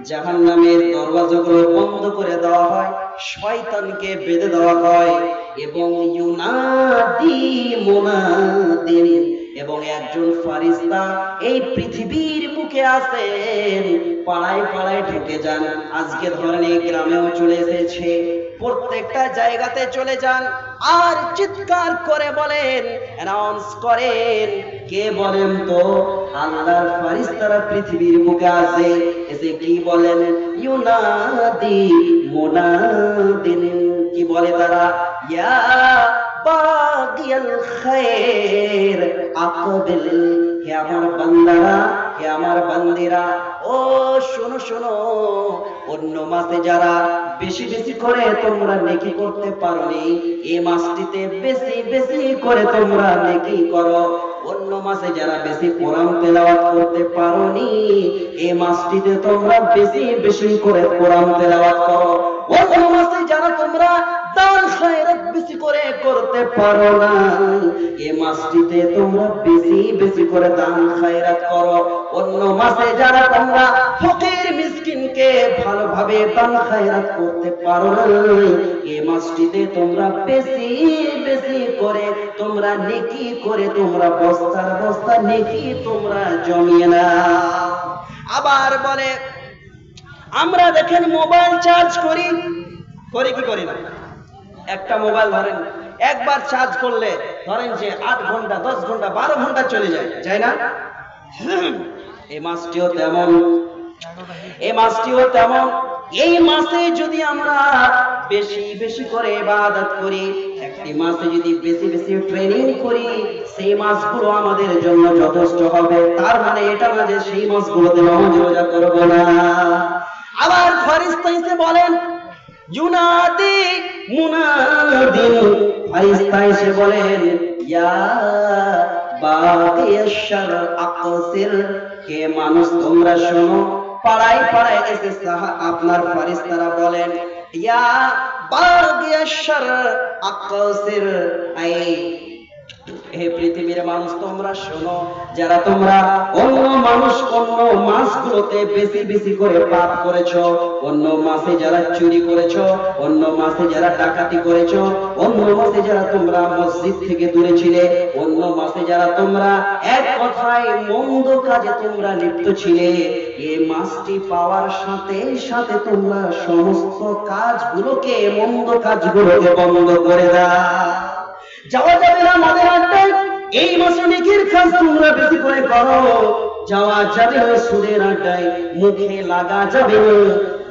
জাহান্নামের দরওয়াজাগুলো বন্ধ করে দেওয়া হয়, শয়তানকে বেঁধে দেওয়া হয়, এবং ইউনাদি মুনাদিন, এবং একজন ফারিস্তা এই পৃথিবীর বুকে আছেন, পাড়ায় পাড়ায় ঢুকে যান। আজকে ধরেন এই গ্রামেও চলে এসেছে, প্রত্যেকটা জায়গাতে চলে যান আর চিৎকার করে বলেন, অ্যানাউন্স করেন। কে বলেন তো? আল্লাহর ফারিস্তারা পৃথিবীর বুকে আছে, এসে কি বলেন? ইউনাদি মুনাদিন। কি বলে তারা? ইয়া বাগিয়াল খায়র আকবিল। হে আমার বান্দারা, হে আমার বান্দিরা, ও শোনো শোনো, অন্য মাসে যারা বেশি বেশি করে তোমরা নেকি করতে পারোনি, এই মাসটিতে বেশি বেশি করে তোমরা নেকি করো। অন্য মাসে যারা বেশি কোরআন তেলাওয়াত করতে পারোনি, এই মাসটিতে তোমরা বেশি বেশি করে কোরআন তেলাওয়াত করো। অন্য মাসে যারা তোমরা দান খায়রাত বেশি করে করতে পারো না, এই মাসটিতে তোমরা বেশি বেশি করে দান খায়রাত করো। অন্য মাসে যারা তোমরা ফকির মিসকিনকে ভালোভাবে দান খায়রাত করতে পারো না, এই মাসটিতে তোমরা বেশি বেশি করে তোমরা নেকি করে তোমরা বস্তার বস্তা নেকি তোমরা জমিয়ে নাও। আবার বলে, আমরা দেখেন মোবাইল চার্জ করি, করি কি করি না? একটা মোবাইল ধরেন একবার চার্জ করলে ধরেন যে 8 ঘন্টা 10 ঘন্টা 12 ঘন্টা চলে যায়, যায় না? এই মাসটিও তেমন, এই মাসটিও তেমন। এই মাসে যদি আমরা বেশি বেশি করে ইবাদত করি, একটি মাসে যদি বেশি বেশি ট্রেনিং করি, সেই মাসগুলো আমাদের জন্য যথেষ্ট হবে। তার মানে এটা না যে সেই মাসগুলোতে নামাজ রোজা করব না। আবার ফেরেশতা এসে বলেন, ইউনাদি মুনাদিন, ফেরেশতা এসে বলেন, ইয়া বাগিয়াশ শার আকসির। কে মানুষ তোমরা শোনো, পাড়ায় পাড়ায় এসে আপনার ফেরেশতারা বলেন, ইয়া বাগিয়াশ শার আকসির, হে পৃথিবীর মানুষ তোমরা শোনো, যারা তোমরা অন্য মানুষ অন্য মাসগুলোতে বেশি বেশি করে পাপ করেছো, অন্য মাসে যারা চুরি করেছো, অন্য মাসে যারা ডাকাতি করেছো, অন্য মাসে যারা তোমরা মসজিদ থেকে দূরে ছিলে, অন্য মাসে যারা তোমরা এক কথায় মন্দ কাজে তোমরা লিপ্ত ছিলে, এই মাসটি পাওয়ার সাথে সাথে তোমরা সমস্ত কাজগুলোকে, মন্দ কাজগুলোকে বন্ধ করে দাও। যাওয়া যাবে না মদের আড্ডায়, এই মাসে নেকির কাজ তোমরা বেশি করে করো। যাওয়া যাবে না সুদের আড্ডায়, মুখে লাগা যাবে না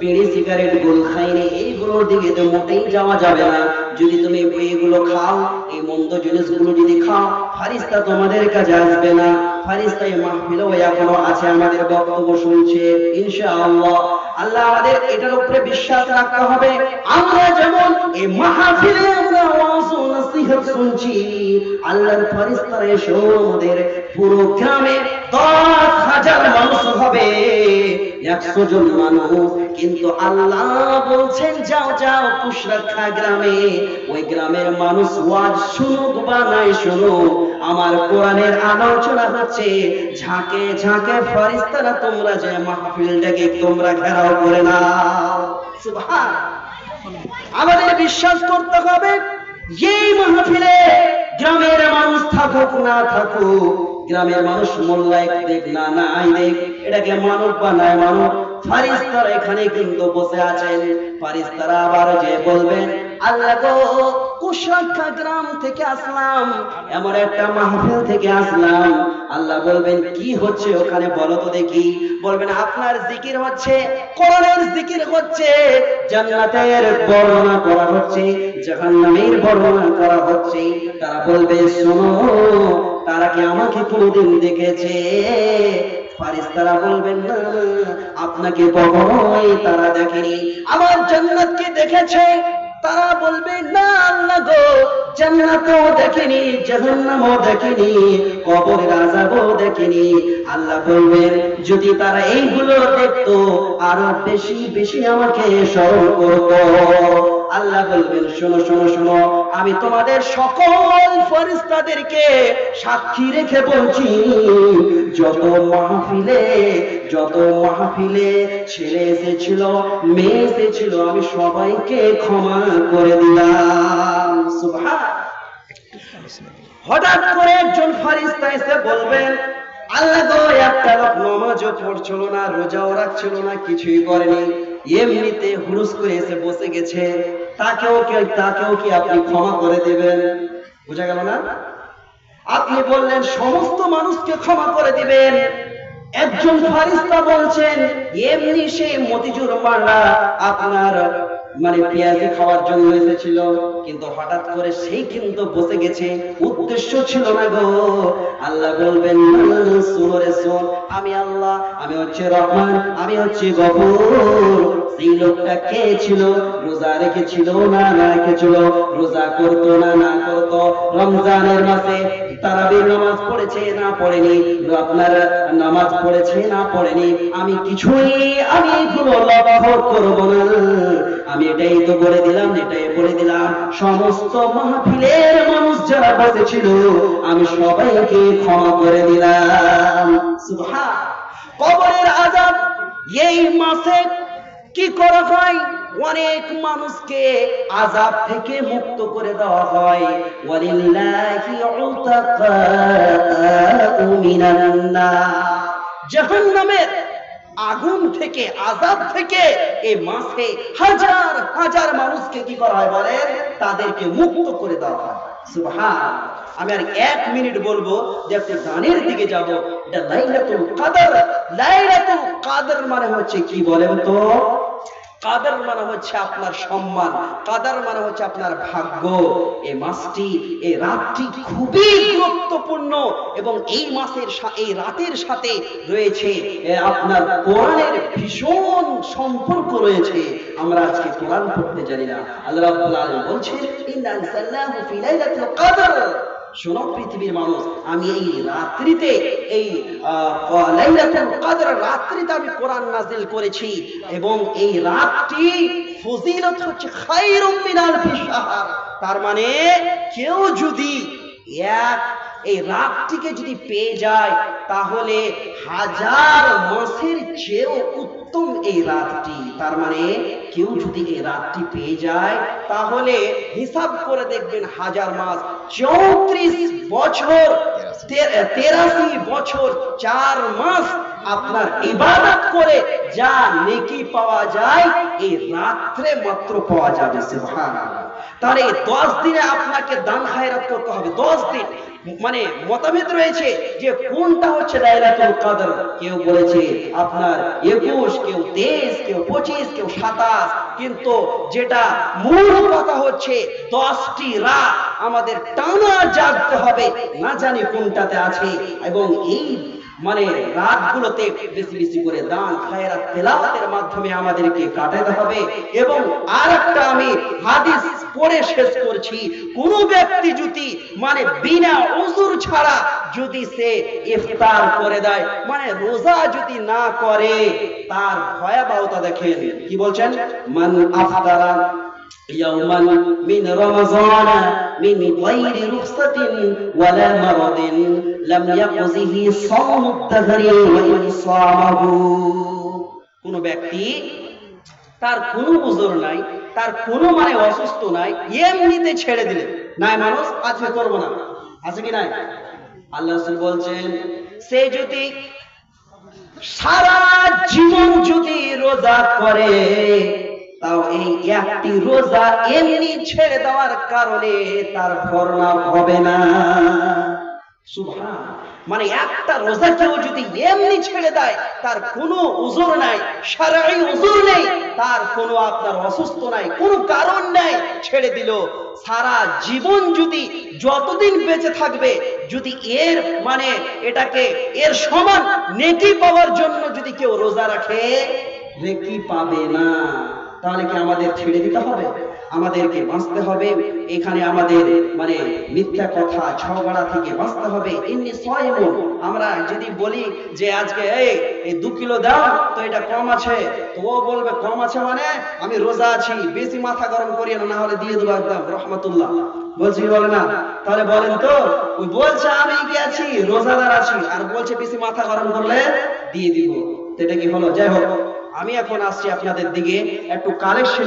বিড়ি সিগারেট গোল খাইনি, এইগুলোর দিকে তো মোটেই যাওয়া যাবে না। যদি তুমি এইগুলো খাও, এই মন্দ জিনিসগুলো যদি খাও, ফেরেশতা তোমাদের কাছে আসবে না। ফেরেশতা এই মাহফিলেও এখনো আছে, আমাদের বক্তব্য শুনছে ইনশাআল্লাহ। আল্লাহ আমাদের এটার উপরে বিশ্বাস রাখতে হবে। আমরা যেমন এই মাহফিলে আমরা ওয়াজ ও নসিহত শুনছি, আল্লাহর ফেরেশতারা এসে আমাদের পুরো গ্রামে 10,000 মানুষ হবে, 100 জন মানুষ, কিন্তু আল্লাহ বলছেন যাও যাও কুশরাখা গ্রামে, ওই গ্রামের মানুষ ওয়াজ শুনুক বা নাই শুনুক, আমার কোরআনের আলোচনা হচ্ছে। ঝাঁকে ঝাঁকে ফেরেশতারা তোমরা যে মাহফিলটাকে তোমরা ঘেরাও করে নাও। সুবহানাল্লাহ। আমাদের বিশ্বাস করতে হবে, এই মাহফিলে গ্রামের মানুষ থাকুক না থাকুক, গ্রামের মানুষ মোল্লাই দেখ না নাই দেখ, এটাকে মানব বা নাই মানব, ফেরেশতারা এখানে কিন্তু বসে আছেন। ফেরেশতারা আবার যে বলবেন, আল্লাহ গো কুশাখা গ্রাম থেকে আসলাম, এমন একটা মাহফিল থেকে আসলাম। আল্লাহ বলবেন কি হচ্ছে ওখানে বলো তো দেখি। বলবেন আপনার জিকির হচ্ছে, কোরআনের জিকির হচ্ছে, জান্নাতের বর্ণনা করা হচ্ছে, জাহান্নামের বর্ণনা করা হচ্ছে। তারা বলবে শোনো, তারা কি আমাকে কোনোদিন দেখেছে? ফারিস্তারা বলবেন না, আপনাকে কখনোই তারা দেখেনি। আমার জান্নাতকে দেখেছে? তারা বলবে না আল্লাহ গো, জান্নাতও দেখেনি, জাহান্নামও দেখেনি, কবরের আযাবও দেখেনি। আল্লাহ বলবেন যদি তারা এইগুলো দেখতো আরো বেশি বেশি আমাকে স্মরণ করতো। আল্লাহ বলবেন শোনো শোনো শোনো, আমি তোমাদের সকল ফেরেশতাদেরকে সাক্ষী রেখে বলছি, যত মাহফিলে ছেলে এসেছিল, মেয়ে এসেছিল, আমি সবাইকে ক্ষমা করে দিলাম। সুবহান। হঠাৎ করে একজন ফেরেশতা এসে বলবেন আল্লাহ গো, একটা লোক নামাজও পড়ছিল না, রোজাও রাখছিল না, কিছুই করেনি, এমনিতে হুরুস করে এসে বসে গেছে, তাকেও কি আপনি ক্ষমা করে দেবেন? বুঝা গেল না? আপনি বললেন সমস্ত মানুষকে ক্ষমা করে দিবেন। একজন ফেরেশতা বলছেন এমনি সেই মতিঝুর মারা আপনার পেঁয়াজি খাওয়ার জন্য এসেছিল, কিন্তু হঠাৎ করে সেই কিন্তু বসে গেছে, উদ্দেশ্য ছিল না গো। আল্লাহ বলবেন শোনো রে শোন, আমি আল্লাহ, আমি হচ্ছে রহমান, আমি হচ্ছে গফুর। সেই লোকটা কে ছিল? রোজা রেখেছিল না না রেখেছিল, রোজা করতো না না করতো, রমজানের মাসে তারাবির নামাজ পড়েছে না পড়েনি, আপনার নামাজ পড়েছে না পড়েনি, আমি এগুলো লক্ষ্য করব না। আমি এটাই তো বলে দিলাম, এটাই বলে দিলাম, সমস্ত মাহফিলের মানুষ যারা বসেছিল আমি সবাইকে ক্ষমা করে দিলাম। সুবহান। কবরের আযাব এই মাসে কি করা হয়? অনেক মানুষকে আযাব থেকে মুক্ত করে দেওয়া হয়। ওয়ালিল্লাহি উতাকাউ মিনান নার, জাহান্নামের আগুন থেকে, আযাব থেকে এই মাসে হাজার হাজার মানুষকে কি করা হয় বলেন? তাদেরকে মুক্ত করে দেওয়া হয়। সুবহান। আমি আর 1 মিনিট বলবো যে আপনি গানের দিকে যাব। এটা লাইলাতুল কদর। লাইলাতুল কদর মানে হচ্ছে কি বলেন তো? কাদর মানে হচ্ছে আপনার সম্মান, কাদর মানে হচ্ছে আপনার ভাগ্য। এই মাসটি, এই রাতটি খুবই গুরুত্বপূর্ণ এবং এই মাসের এই রাতের সাথে রয়েছে আপনার কোরআনের ভীষণ সম্পর্ক রয়েছে। আমরা আজকে কোরআন পড়তে জানি না। আল্লাহ রাব্বুল আলামিন বলছেন ইন্না আনসালনাহু ফি লাইলাতুল কদর। শোনো পৃথিবীর মানুষ, আমি এই রাত্রিতে, এই লাইলাতুল কদর রাত্রিতে আমি কোরআন নাযিল করেছি এবং এই রাতটি ফজিলত হচ্ছে খায়রুম মিন আলফি শাহর। তার মানে কেউ যদি এই রাতটিকে যদি পেয়ে যায় তাহলে হাজার মাসের চেয়েও উত্তম এই রাতটি। তার মানে কেউ যদি এই রাতটি পেয়ে যায় তাহলে হিসাব করে দেখবেন হাজার মাস 34 বছর 83 বছর 4 মাস আপনার ইবাদত করে যা নেকি পাওয়া যায় এই রাত্রে মাত্র পাওয়া যাবে। সুবহানাল্লাহ। তাহলে 10 দিনে আপনাকে দান খায়রাত করতে হবে। 10 দিন মতভেদ রয়েছে যে কোনটা হচ্ছে লাইলাতুল কদর। কেউ বলেছে আপনার 21, কেউ 23, কেউ 25, কেউ 27, কিন্তু যেটা মূল কথা হচ্ছে 10টি রাত আমাদের টানা জাগতে হবে, না জানি কোনটাতে আছে। এবং এই রাতগুলোতে বেশি বেশি করে দান খায়রাত তেলাওয়াতের মাধ্যমে আমাদেরকে কাটাতে হবে। এবং আরেকটা আমি হাদিস পড়ে শেষ করছি, কোন ব্যক্তি যদি বিনা উযুর ছাড়া যদি সে ইফতার করে দেয়, রোজা যদি না করে, তার ভয়াবহতা দেখেন। কি বলছেন? মান আফতারা ইয়াওমান মিন রমাযান মিন গায়রি রুখসাতিন ওয়ালা মারাদিন লাম ইয়াকযিহি সাওমুদ দাহরি ওয়া ইন সামাহু। কোন ব্যক্তি, তার কোনো উযর নাই, তার কোনো অসুস্থ নাই, এমনিতে ছেড়ে দিলে, নাই মানুষ আজকে করবো না, আছে কি নাই? আল্লাহ রাসূল বলছেন সে যদি সারা জীবন যদি রোজা করে তাও এই একটি রোজা এমনি ছেড়ে দেওয়ার কারণে তার ভরনা হবে না। সুবহান, মানে একটা রোজা কেউ যদি এমনি ছেড়ে দেয়, তার কোনো উযর নাই, শারঈ উযর নেই, তার কোনো আপনার অসুস্থ নাই, কোনো কারণ নাই, ছেড়ে দিল, সারা জীবন যদি যতদিন বেঁচে থাকবে, যদি এর মানে এটাকে এর সমান নেকি পাওয়ার জন্য যদি কেউ রোজা রাখে, নেকি পাবে না। তাহলে কি আমাদের ছেড়ে দিতে হবে? আমাদেরকে বাঁচতে হবে, এখানে আমাদের মানে মিথ্যা কথা ঝগড়া থেকে বাঁচতে হবে। ইন্নী সাইমুন, আমরা যদি বলি যে আজকে এই 2 কিলো দাও, তো এটা কম আছে, তো ও বলবে কম আছে মানে আমি রোজা আছি, বেশি মাথা গরম করিয়ে না, হলে দিয়ে দেবো একদম রহমাতুল্লাহ, বলছি বলে না? তাহলে বলেন তো, ওই বলছে আমি কি আছি, রোজাদার আছি, আর বলছে বেশি মাথা গরম করলে দিয়ে দিব, তো এটা কি হলো? যাই হোক, আমি এখন আসছি আপনাদের দিকে একটু কালেকশন